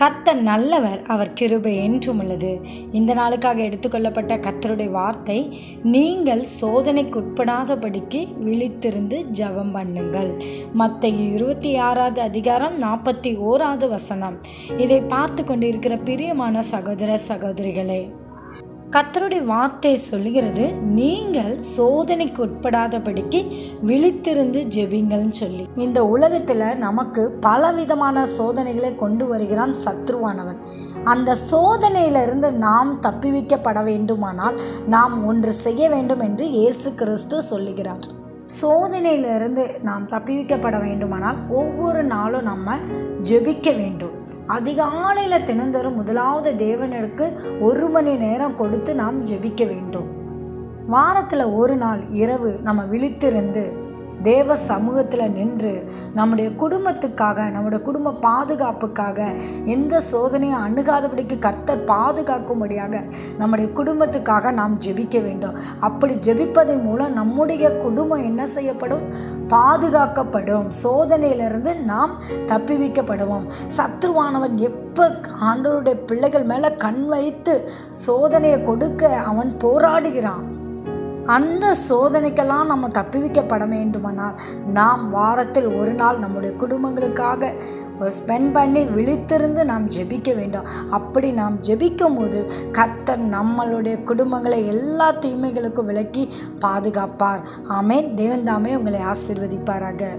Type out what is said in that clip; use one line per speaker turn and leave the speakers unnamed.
கர்த்தர் நல்லவர், அவர் கிருபை என்றும் உள்ளது. இந்த நாளுக்காக எடுத்துக்கொள்ளப்பட்ட கர்த்தருடைய வார்த்தை, நீங்கள் சோதனைக்குட்படாதபடிக்கு விழித்திருந்து ஜெபம் பண்ணுங்கள். மத்தேயு 26வது அதிகாரம் 41வது வசனம். இதை பார்த்து கொண்டிருக்கிற பிரியமான சகோதர சகோதரிகளே, கர்த்தருடைய வார்த்தை சொல்லுகிறது, நீங்கள் சோதனைக்கு உட்படாதபடிக்கு விழித்திருந்து ஜெபிங்கள்னு சொல்லி. இந்த உலகத்தில் நமக்கு பலவிதமான சோதனைகளை கொண்டு வருகிறான் சத்ருவானவன். அந்த சோதனையிலிருந்து நாம் தப்பிவிக்கப்பட வேண்டுமானால் நாம் ஒன்று செய்ய வேண்டும் என்று இயேசு கிறிஸ்து சொல்லுகிறார். சோதனையிலிருந்து நாம் தப்பிவிக்கப்பட வேண்டுமானால் ஒவ்வொரு நாளும் நம்ம ஜெபிக்க வேண்டும். அதிகாலையில் தினந்தோறும் முதலாவது தேவனுக்கு 1 மணி நேரம் கொடுத்து நாம் ஜெபிக்க வேண்டும். வாரத்தில் ஒரு நாள் இரவு நம்ம விழித்திருந்து தேவ சமூகத்தில் நின்று நம்முடைய குடும்பத்துக்காக, நம்முடைய குடும்ப பாதுகாப்புக்காக, எந்த சோதனையும் அணுகாதபடிக்கு கர்த்தர் பாதுகாக்கும்படியாக நம்முடைய குடும்பத்துக்காக நாம் ஜெபிக்க வேண்டும். அப்படி ஜெபிப்பதன் மூலம் நம்முடைய குடும்பம் என்ன செய்யப்படும்? பாதுகாக்கப்படும். சோதனையிலிருந்து நாம் தப்பிவிக்கப்படுவோம். சத்ருவானவன் எப்போ ஆண்டவருடைய பிள்ளைகள் மேலே கண் வைத்து சோதனையை கொடுக்க அவன் போராடுகிறான். அந்த சோதனைக்கெல்லாம் நம்ம தப்பிவிக்கப்பட வேண்டுமானால் நாம் வாரத்தில் ஒரு நாள் நம்முடைய குடும்பங்களுக்காக ஸ்பெண்ட் பண்ணி விழித்திருந்து நாம் ஜெபிக்க வேண்டும். அப்படி நாம் ஜெபிக்கும் போது கர்த்தர் நம்மளுடைய குடும்பங்களை எல்லா தீமைகளுக்கும் விலக்கி பாதுகாப்பார். ஆமென். தேவன் தாமே உங்களை ஆசீர்வதிப்பாராக.